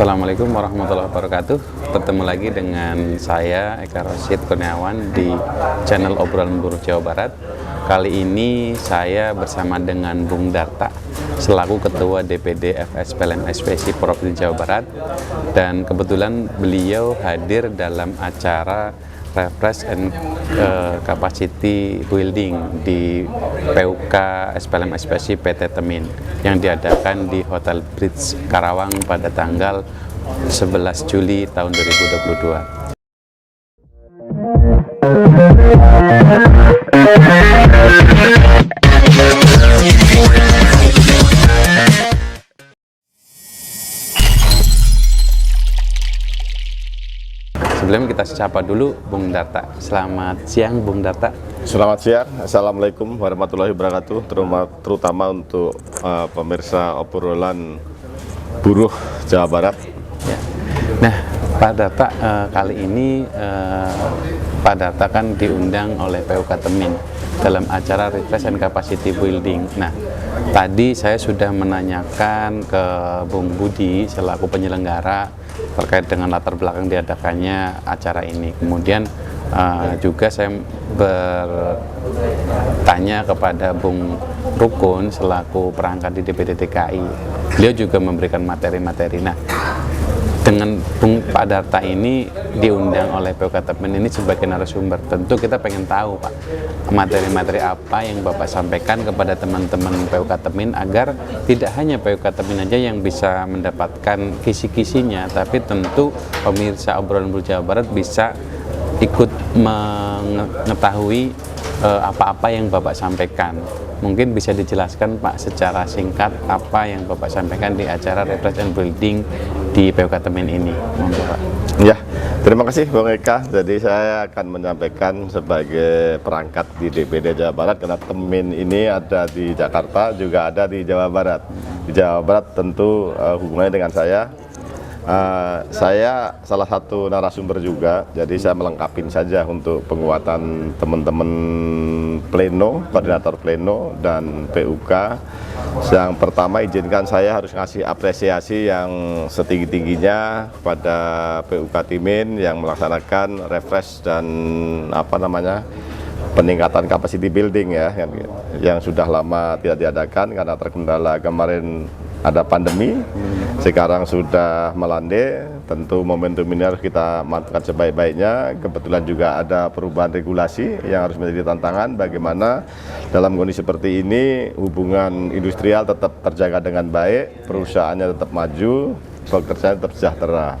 Assalamualaikum warahmatullahi wabarakatuh. Bertemu lagi dengan saya Eka Rosyid Kurniawan di channel Obrolan Buruh Jawa Barat. Kali ini saya bersama dengan Bung Darta selaku Ketua DPD FS PLN SPSI Provinsi Jawa Barat, dan kebetulan beliau hadir dalam acara Refresh and Capacity Building di PUK SPLM SPSI PT Temin yang diadakan di Hotel Bridge Karawang pada tanggal 11 Juli tahun 2022. Sebelum kita sapa dulu Bung Darta. Selamat siang Bung Darta. Selamat siang, Assalamualaikum warahmatullahi wabarakatuh, terutama untuk pemirsa obrolan buruh Jawa Barat. Ya. Nah, Pak Darta, kali ini Pak Darta kan diundang oleh PUK Temin dalam acara Refresh and Capacity Building. Nah, tadi saya sudah menanyakan ke Bung Budi selaku penyelenggara terkait dengan latar belakang diadakannya acara ini. Kemudian juga saya bertanya kepada Bung Rukun selaku perangkat di DPD DKI. Beliau juga memberikan materi-materi. Nah, dengan Bung Pak Darta ini diundang oleh PUK Temin ini sebagai narasumber, tentu kita pengen tahu Pak, materi-materi apa yang Bapak sampaikan kepada teman-teman PUK Temin agar tidak hanya PUK Temin aja yang bisa mendapatkan kisi-kisinya, tapi tentu pemirsa Obrolan Buruh Jawa Barat bisa ikut mengetahui apa-apa yang Bapak sampaikan. Mungkin bisa dijelaskan Pak secara singkat apa yang Bapak sampaikan di acara Refresh and Building di PUK Temin ini. Monggo Pak. Ya, terima kasih Bung Eka. Jadi saya akan menyampaikan sebagai perangkat di DPD Jawa Barat, karena Temin ini ada di Jakarta, juga ada di Jawa Barat. Di Jawa Barat tentu hubungannya dengan saya salah satu narasumber juga, jadi saya melengkapi saja untuk penguatan teman-teman pleno, koordinator pleno dan PUK. Yang pertama, izinkan saya harus ngasih apresiasi yang setinggi-tingginya kepada PUK Temin yang melaksanakan refresh dan peningkatan capacity building ya, yang sudah lama tidak diadakan karena terkendala kemarin ada pandemi. Sekarang sudah melandai, tentu momentum ini harus kita manfaatkan sebaik-baiknya. Kebetulan juga ada perubahan regulasi yang harus menjadi tantangan, bagaimana dalam kondisi seperti ini hubungan industrial tetap terjaga dengan baik, perusahaannya tetap maju, pekerjaan tetap sejahtera.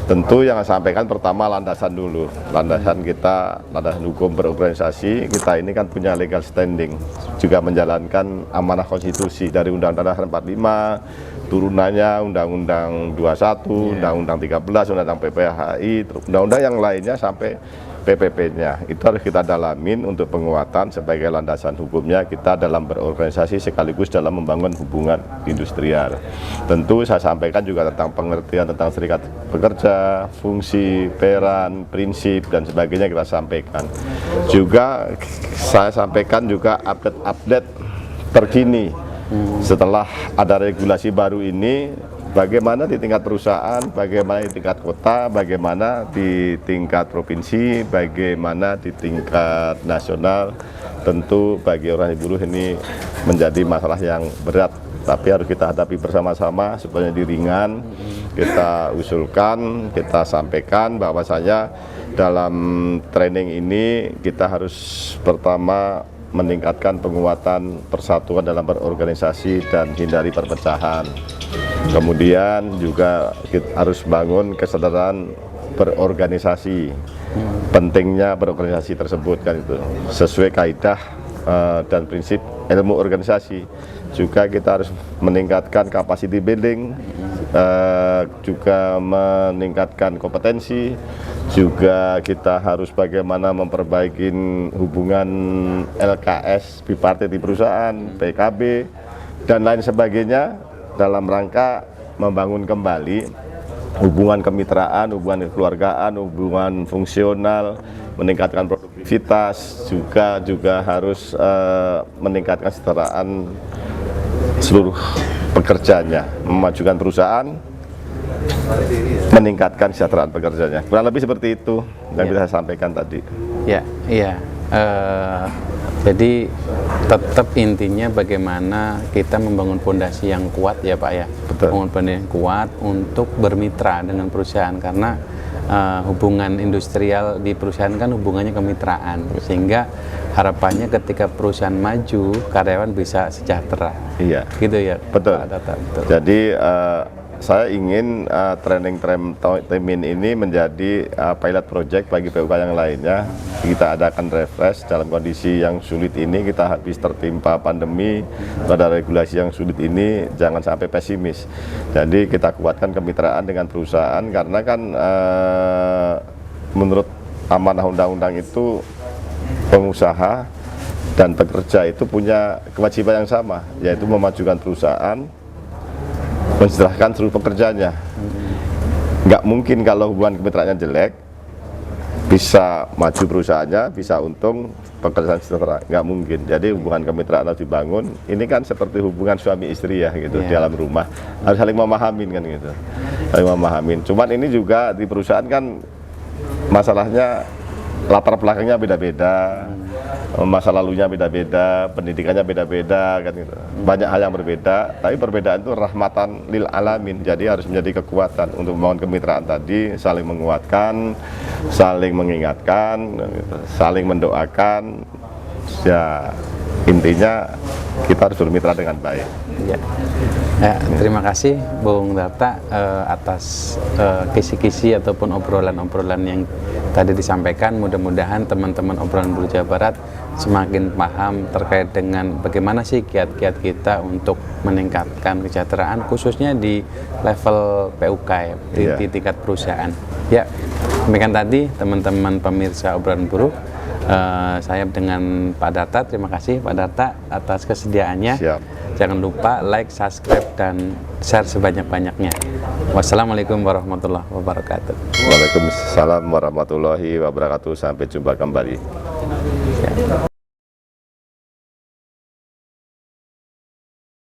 Tentu yang saya sampaikan pertama landasan dulu, landasan hukum berorganisasi. Kita ini kan punya legal standing, juga menjalankan amanah konstitusi dari Undang-Undang Dasar 45, turunannya Undang-Undang 21, Undang-Undang 13, Undang-Undang PPHI, Undang-Undang yang lainnya sampai PPP-nya. Itu harus kita dalamin untuk penguatan sebagai landasan hukumnya kita dalam berorganisasi sekaligus dalam membangun hubungan industrial. Tentu saya sampaikan juga tentang pengertian tentang serikat pekerja, fungsi, peran, prinsip dan sebagainya kita sampaikan. Juga saya sampaikan juga update terkini setelah ada regulasi baru ini, bagaimana di tingkat perusahaan, bagaimana di tingkat kota, bagaimana di tingkat provinsi, bagaimana di tingkat nasional. Tentu bagi orang buruh ini menjadi masalah yang berat, tapi harus kita hadapi bersama-sama supaya diringan. Kita usulkan, kita sampaikan bahwasanya dalam training ini kita harus pertama meningkatkan penguatan persatuan dalam berorganisasi dan hindari perpecahan. Kemudian juga kita harus bangun kesadaran berorganisasi, pentingnya berorganisasi tersebut kan itu sesuai kaidah dan prinsip ilmu organisasi. Juga kita harus meningkatkan capacity building, juga meningkatkan kompetensi. Juga kita harus bagaimana memperbaiki hubungan LKS bipartit di perusahaan, PKB dan lain sebagainya, dalam rangka membangun kembali hubungan kemitraan, hubungan kekeluargaan, hubungan fungsional, meningkatkan produktivitas, juga harus meningkatkan kesetaraan seluruh pekerjanya, memajukan perusahaan meningkatkan kesejahteraan pekerjanya. Kurang lebih seperti itu yang bisa saya sampaikan tadi. Ya, iya. Jadi tetap intinya bagaimana kita membangun fondasi yang kuat ya Pak ya. Betul. Membangun fondasi yang kuat untuk bermitra dengan perusahaan, karena hubungan industrial di perusahaan kan hubungannya kemitraan, sehingga harapannya ketika perusahaan maju karyawan bisa sejahtera. Iya. Gitu ya. Betul. Pak Tata, betul. Jadi saya ingin training Temin ini menjadi pilot project bagi PUK yang lainnya. Kita adakan refresh dalam kondisi yang sulit ini, kita habis tertimpa pandemi, pada regulasi yang sulit ini, jangan sampai pesimis. Jadi kita kuatkan kemitraan dengan perusahaan, karena kan menurut amanah undang-undang itu pengusaha dan pekerja itu punya kewajiban yang sama, yaitu memajukan perusahaan, mensejahterakan seluruh pekerjanya. Nggak mungkin kalau hubungan kemitraannya jelek, bisa maju perusahaannya, bisa untung, pekerjaan sejahtera. Nggak mungkin. Jadi hubungan kemitraan harus dibangun. Ini kan seperti hubungan suami istri ya, gitu, di dalam rumah. Harus saling memahamin kan gitu. Saling memahamin. Cuman ini juga di perusahaan kan masalahnya latar belakangnya beda-beda. Masa lalunya beda-beda, pendidikannya beda-beda kan gitu. Banyak hal yang berbeda, tapi perbedaan itu rahmatan lil alamin. Jadi harus menjadi kekuatan untuk membangun kemitraan tadi, saling menguatkan, saling mengingatkan, gitu, saling mendoakan. Ya, intinya kita harus bermitra dengan baik. Ya. Ya, terima kasih Bung Darta atas kisi-kisi ataupun obrolan-obrolan yang tadi disampaikan. Mudah-mudahan teman-teman obrolan Buruh Jawa Barat semakin paham terkait dengan bagaimana sih kiat-kiat kita untuk meningkatkan kesejahteraan, khususnya di level PUK ya, di tingkat perusahaan. Ya, demikian tadi teman-teman pemirsa obrolan buruh. Saya dengan Pak Darta, terima kasih Pak Darta atas kesediaannya. Siap. Jangan lupa like, subscribe, dan share sebanyak-banyaknya. Wassalamualaikum warahmatullahi wabarakatuh. Waalaikumsalam warahmatullahi wabarakatuh. Sampai jumpa kembali. Ya.